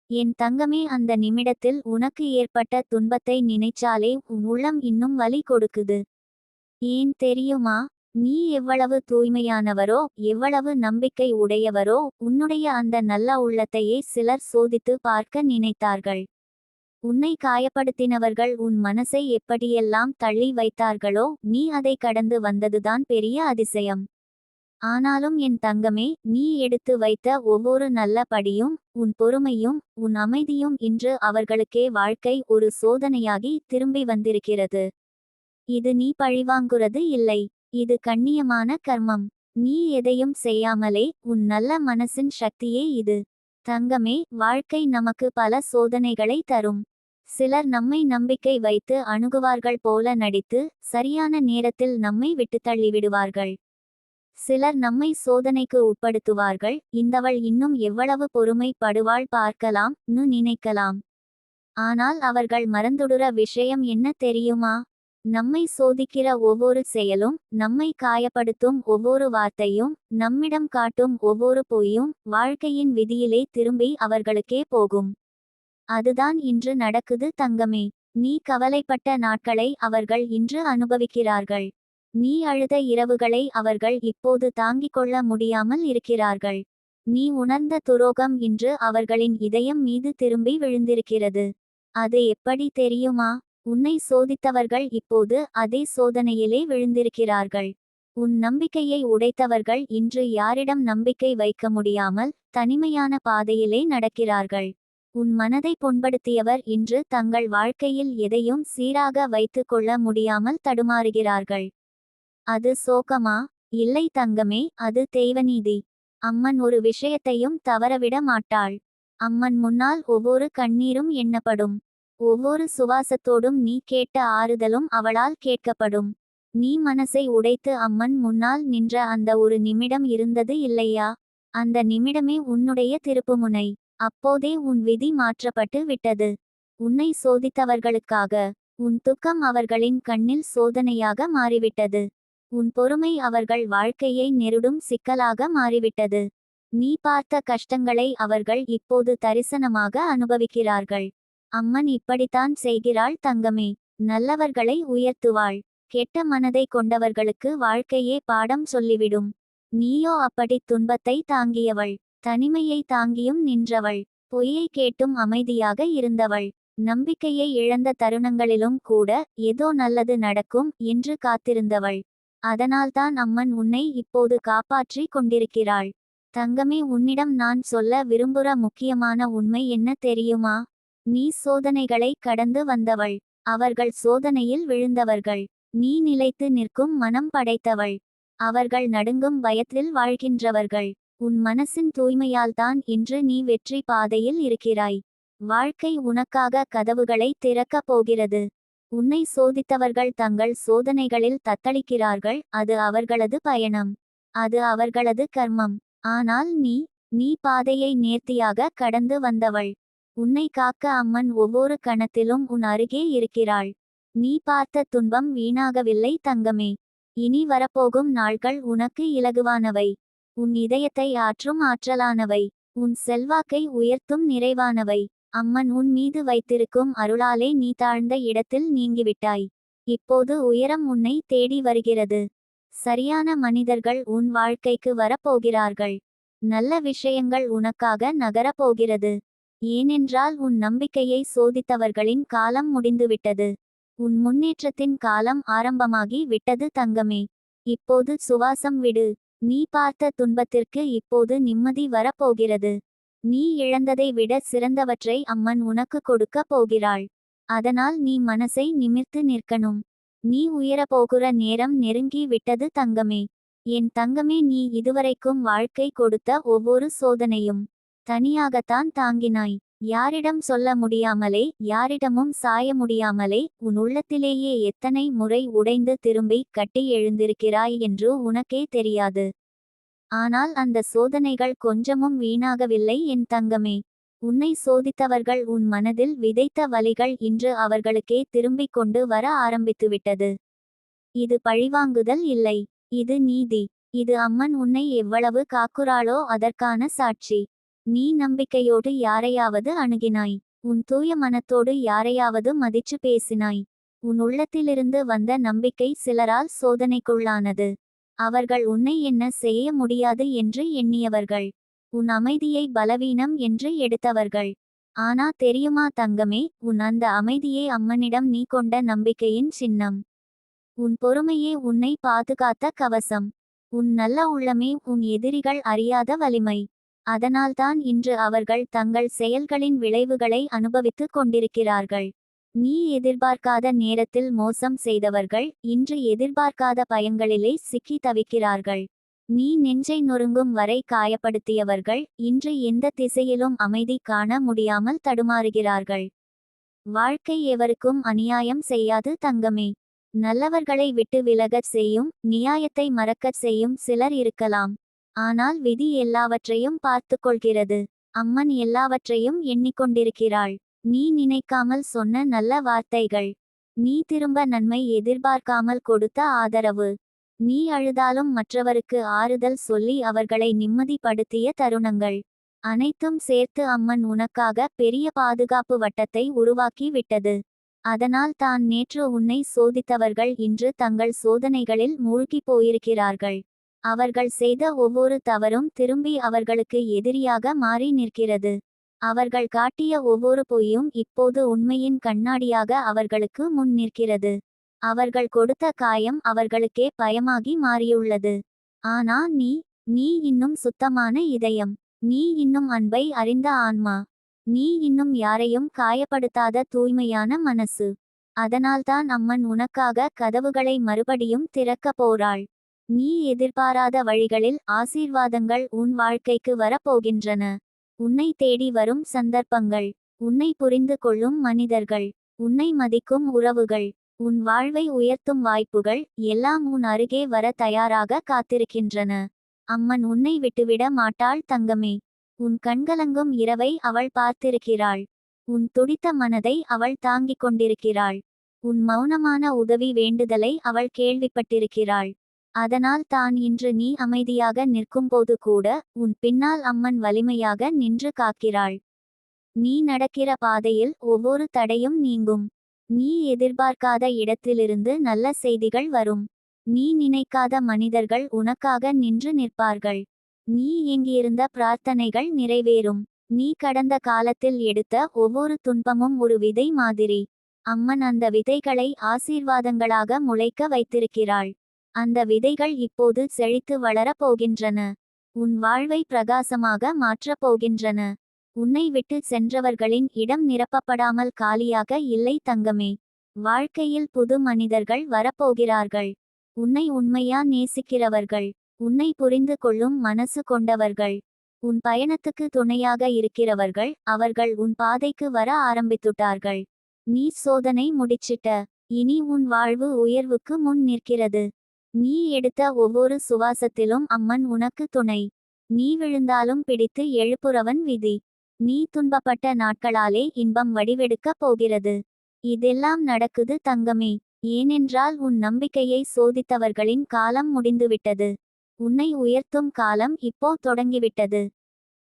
என் தங்கமே, அந்த நிமிடத்தில் உனக்கு ஏற்பட்ட துன்பத்தை நினைச்சாலே உன் உள்ளம் இன்னும் வலி கொடுக்குது. ஏன் தெரியுமா? நீ எவ்வளவு தூய்மையானவரோ, எவ்வளவு நம்பிக்கை உடையவரோ, உன்னுடைய அந்த நல்ல உள்ளத்தையே சிலர் சோதித்து பார்க்க நினைத்தார்கள். உன்னை காயப்படுத்தினவர்கள் உன் மனசை எப்படியெல்லாம் தள்ளி வைத்தார்களோ, நீ அதை கடந்து வந்ததுதான் பெரிய அதிசயம். ஆனாலும் என் தங்கமே, நீ எடுத்து வைத்த ஒவ்வொரு நல்ல படியும், உன் பொறுமையும், உன் அமைதியும் இன்று அவர்களுக்கே வாழ்க்கை ஒரு சோதனையாகி திரும்பி வந்திருக்கிறது. இது நீ பழிவாங்குறது இல்லை. இது கண்ணியமான கர்மம். நீ எதையும் செய்யாமலே உன் நல்ல மனசின் சக்தியே இது. தங்கமே, வாழ்க்கை நமக்கு பல சோதனைகளை தரும். சிலர் நம்மை நம்பிக்கை வைத்து அணுகுவார்கள் போல நடித்து, சரியான நேரத்தில் நம்மை விட்டு தள்ளிவிடுவார்கள். சிலர் நம்மை சோதனைக்கு உட்படுத்துவார்கள். இந்தவள் இன்னும் எவ்வளவு பொறுமை படுவாள் பார்க்கலாம் நினைக்கலாம். ஆனால் அவர்கள் மறந்துடுற விஷயம் என்ன தெரியுமா? நம்மை சோதிக்கிற ஒவ்வொரு செயலும், நம்மை காயப்படுத்தும் ஒவ்வொரு வார்த்தையும், நம்மிடம் காட்டும் ஒவ்வொரு பொய்யும் வாழ்க்கையின் விதியிலே திரும்பி அவர்களுக்கே போகும். அதுதான் இன்று நடக்குது தங்கமே. நீ கவலைப்பட்ட நாட்களை அவர்கள் இன்று அனுபவிக்கிறார்கள். நீ அழுத இரவுகளை அவர்கள் இப்போது தாங்கிக் கொள்ள முடியாமல் இருக்கிறார்கள். நீ உணர்ந்த துரோகம் இன்று அவர்களின் இதயம் மீது திரும்பி விழுந்திருக்கிறது. அது எப்படி தெரியுமா? உன்னை சோதித்தவர்கள் இப்போது அதே சோதனையிலே விழுந்திருக்கிறார்கள். உன் நம்பிக்கையை உடைத்தவர்கள் இன்று யாரிடம் நம்பிக்கை வைக்க முடியாமல் தனிமையான பாதையிலே நடக்கிறார்கள். உன் மனதை புண்படுத்தியவர் இன்று தங்கள் வாழ்க்கையில் எதையும் சீராக வைத்து கொள்ள முடியாமல் தடுமாறுகிறார்கள். அது சோகமா? இல்லை தங்கமே, அது தெய்வநீதி. அம்மன் ஒரு விஷயத்தையும் தவறவிட மாட்டாள். அம்மன் முன்னால் ஒவ்வொரு கண்ணீரும் எண்ணப்படும். ஒவ்வொரு சுவாசத்தோடும் நீ கேட்ட ஆறுதலும் அவளால் கேட்கப்படும். நீ மனசை உடைத்து அம்மன் முன்னால் நின்ற அந்த ஒரு நிமிடம் இருந்தது இல்லையா? அந்த நிமிடமே உன்னுடைய திருப்புமுனை. அப்போதே உன் விதி மாற்றப்பட்டு விட்டது. உன்னை சோதித்தவர்களுக்காக. உன் துக்கம் அவர்களின் கண்ணில் சோதனையாக மாறிவிட்டது. உன் பொறுமை அவர்கள் வாழ்க்கையை நெருடும் சிக்கலாக மாறிவிட்டது. நீ பார்த்த கஷ்டங்களை அவர்கள் இப்போது தரிசனமாக அனுபவிக்கிறார்கள். அம்மன் இப்படித்தான் செய்கிறாள் தங்கமே. நல்லவர்களை உயர்த்துவாள். கெட்ட மனதை கொண்டவர்களுக்கு வாழ்க்கையே பாடம் சொல்லிவிடும். நீயோ அப்படி துன்பத்தை தாங்கியவள். தனிமையை தாங்கியும் நின்றவள். பொய்யை கேட்டும் அமைதியாக இருந்தவள். நம்பிக்கையை இழந்த தருணங்களிலும் கூட ஏதோ நல்லது நடக்கும் என்று காத்திருந்தவள். அதனால்தான் அம்மன் உன்னை இப்போது காப்பாற்றி கொண்டிருக்கிறாள். தங்கமே, உன்னிடம் நான் சொல்ல விரும்புகிற முக்கியமான உண்மை என்ன தெரியுமா? நீ சோதனைகளை கடந்து வந்தவள். அவர்கள் சோதனையில் விழுந்தவர்கள். நீ நிலைத்து நிற்கும் மனம் படைத்தவள். அவர்கள் நடுங்கும் பயத்தில் வாழ்கின்றவர்கள். உன் மனசின் தூய்மையால்தான் இன்று நீ வெற்றி பாதையில் இருக்கிறாய். வாழ்க்கை உனக்காக கதவுகளை திறக்கப் போகிறது. உன்னை சோதித்தவர்கள் தங்கள் சோதனைகளில் தத்தளிக்கிறார்கள். அது அவர்களது பயணம். அது அவர்களது கர்மம். ஆனால் நீ பாதையை நேர்த்தியாக கடந்து வந்தவள். உன்னை காக்க அம்மன் ஒவ்வொரு கணத்திலும் உன் அருகே இருக்கிறாள். நீ பார்த்த துன்பம் வீணாகவில்லை தங்கமே. இனி வரப்போகும் நாள்கள் உனக்கு இலகுவானவை. உன் இதயத்தை ஆற்றும் ஆற்றலானவை. உன் செல்வாக்கை உயர்த்தும் நிறைவானவை. அம்மன் உன் மீது வைத்திருக்கும் அருளாலே நீ தாழ்ந்த இடத்தில் நீங்கிவிட்டாய். இப்போது உயரம் உன்னை தேடி வருகிறது. சரியான மனிதர்கள் உன் வாழ்க்கைக்கு வரப்போகிறார்கள். நல்ல விஷயங்கள் உனக்காக நகரப்போகிறது. ஏனென்றால் உன் நம்பிக்கையை சோதித்தவர்களின் காலம் முடிந்துவிட்டது. உன் முன்னேற்றத்தின் காலம் ஆரம்பமாகி விட்டது தங்கமே. இப்போது சுவாசம் விடு. நீ பார்த்த துன்பத்திற்கு இப்போது நிம்மதி வரப்போகிறது. நீ இழந்ததை விட சிறந்தவற்றை அம்மன் உனக்கு கொடுக்க போகிறாள். அதனால் நீ மனசை நிமிர்த்து நிற்கணும். நீ உயரப்போகிற நேரம் நெருங்கி விட்டது தங்கமே. என் தங்கமே, நீ இதுவரைக்கும் வாழ்க்கை கொடுத்த ஒவ்வொரு சோதனையும் தனியாகத்தான் தாங்கினாய். யாரிடம் சொல்ல முடியாமலே, யாரிடமும் சாய முடியாமலே உன் உள்ளத்திலேயே எத்தனை முறை உடைந்து திரும்பி கட்டி எழுந்திருக்கிறாய் என்று உனக்கே தெரியாது. ஆனால் அந்த சோதனைகள் கொஞ்சமும் வீணாகவில்லை என் தங்கமே. உன்னை சோதித்தவர்கள் உன் மனதில் விதைத்த வலிகள் இன்று அவர்களுக்கே திரும்பிக் கொண்டு வர ஆரம்பித்துவிட்டது. இது பழிவாங்குதல் இல்லை. இது நீதி. இது அம்மன் உன்னை எவ்வளவு காக்குறாளோ அதற்கான சாட்சி. நீ நம்பிக்கையோடு யாரையாவது அணுகினாய். உன் தூய மனத்தோடு யாரையாவது மதிச்சு பேசினாய். உன் உள்ளத்திலிருந்து வந்த நம்பிக்கை சிலரால் சோதனைக்குள்ளானது. அவர்கள் உன்னை என்ன செய்ய முடியாது என்று எண்ணியவர்கள். உன் அமைதியை பலவீனம் என்று எடுத்தவர்கள். ஆனா தெரியுமா தங்கமே, உன் அந்த அமைதியே அம்மனிடம் நீ கொண்ட நம்பிக்கையின் சின்னம். உன் பொறுமையே உன்னை பாதுகாத்த கவசம். உன் நல்ல உள்ளமே உன் எதிரிகள் அறியாத வலிமை. அதனால்தான் இன்று அவர்கள் தங்கள் செயல்களின் விளைவுகளை அனுபவித்துக் கொண்டிருக்கிறார்கள். நீ எதிர்பார்க்காத நேரத்தில் மோசம் செய்தவர்கள் இன்று எதிர்பார்க்காத பயங்களிலே சிக்கி தவிக்கிறார்கள். நீ நெஞ்சை நொறுங்கும் வரை காயப்படுத்தியவர்கள் இன்று எந்த திசையிலும் அமைதி காண முடியாமல் தடுமாறுகிறார்கள். வாழ்க்கை எவருக்கும் அநியாயம் செய்யாது தங்கமே. நல்லவர்களை விட்டு விலகச் செய்யும், நியாயத்தை மறக்கச் செய்யும் சிலர் இருக்கலாம். ஆனால் விதி எல்லாவற்றையும் பார்த்துக்கொள்கிறது. அம்மன் எல்லாவற்றையும் எண்ணிக்கொண்டிருக்கிறாள். நீ நினைக்காமல் சொன்ன நல்ல வார்த்தைகள். நீ திரும்ப நன்மை எதிர்பார்க்காமல் கொடுத்த ஆதரவு. நீ அழுதாலும் மற்றவருக்கு ஆறுதல் சொல்லி அவர்களை நிம்மதிப்படுத்திய தருணங்கள். அனைத்தும் சேர்த்து அம்மன் உனக்காக பெரிய பாதுகாப்பு வட்டத்தை உருவாக்கி விட்டது. அதனால் தான் நேற்று உன்னை சோதித்தவர்கள் இன்று தங்கள் சோதனைகளில் மூழ்கி போயிருக்கிறார்கள். அவர்கள் செய்த ஒவ்வொரு தவறும் திரும்பி அவர்களுக்கு எதிரியாக மாறி நிற்கிறது. அவர்கள் காட்டிய ஒவ்வொரு பொய்யும் இப்போது உண்மையின் கண்ணாடியாக அவர்களுக்கு முன் நிற்கிறது. அவர்கள் கொடுத்த காயம் அவர்களுக்கே பயமாகி மாறியுள்ளது. ஆனா நீ இன்னும் சுத்தமான இதயம். நீ இன்னும் அன்பை அறிந்த ஆன்மா. நீ இன்னும் யாரையும் காயப்படுத்தாத தூய்மையான மனசு. அதனால்தான் அம்மன் உனக்காக கதவுகளை மறுபடியும் திறக்க போறாள். நீ எதிர்பாராத வழிகளில் ஆசீர்வாதங்கள் உன் வாழ்க்கைக்கு வரப்போகின்றன. உன்னை தேடி வரும் சந்தர்ப்பங்கள், உன்னை புரிந்து கொள்ளும் மனிதர்கள், உன்னை மதிக்கும் உறவுகள், உன் வாழ்வை உயர்த்தும் வாய்ப்புகள் எல்லாம் உன் அருகே வர தயாராக காத்திருக்கின்றன. அம்மன் உன்னை விட்டுவிட மாட்டாள் தங்கமே. உன் கண்கலங்கும் இரவை அவள் பார்த்திருக்கிறாள். உன் துடித்த மனதை அவள் தாங்கிக் கொண்டிருக்கிறாள். உன் மௌனமான உதவி வேண்டுதலை அவள் கேள்விப்பட்டிருக்கிறாள். அதனால் தான் இன்று நீ அமைதியாக நிற்கும்போது கூட உன் பின்னால் அம்மன் வலிமையாக நின்று காக்கிறாள். நீ நடக்கிற பாதையில் ஒவ்வொரு தடையும் நீங்கும். நீ எதிர்பார்க்காத இடத்திலிருந்து நல்ல செய்திகள் வரும். நீ நினைக்காத மனிதர்கள் உனக்காக நின்று நிற்பார்கள். நீ எங்கிருந்த பிரார்த்தனைகள் நிறைவேறும். நீ கடந்த காலத்தில் எடுத்த ஒவ்வொரு துன்பமும் ஒரு விதை மாதிரி. அம்மன் அந்த விதைகளை ஆசீர்வாதங்களாக முளைக்க வைத்திருக்கிறாள். அந்த விதைகள் இப்போது செழித்து வளரப் போகின்றன. உன் வாழ்வை பிரகாசமாக மாற்றப் போகின்றன. உன்னை விட்டு சென்றவர்களின் இடம் நிரப்பப்படாமல் காலியாக இல்லை தங்கமே. வாழ்க்கையில் புது மனிதர்கள் வரப்போகிறார்கள். உன்னை உண்மையா நேசிக்கிறவர்கள். உன்னை புரிந்து கொள்ளும் மனசு கொண்டவர்கள். உன் பயணத்துக்கு துணையாக இருக்கிறவர்கள். அவர்கள் உன் பாதைக்கு வர ஆரம்பித்துட்டார்கள். நீ சோதனை முடிச்சிட்ட. இனி உன் வாழ்வு உயர்வுக்கு முன் நிற்கிறது. நீ எடுத்த ஒவ்வொரு சுவாசத்திலும் அம்மன் உனக்கு துணை. நீ விழுந்தாலும் பிடித்து எழுப்புறவன் விதி. நீ துன்பப்பட்ட நாட்களாலே இன்பம் வடிவெடுக்கப் போகிறது. இதெல்லாம் நடக்குது தங்கமே. ஏனென்றால் உன் நம்பிக்கையை சோதித்தவர்களின் காலம் முடிந்துவிட்டது. உன்னை உயர்த்தும் காலம் இப்போ தொடங்கிவிட்டது.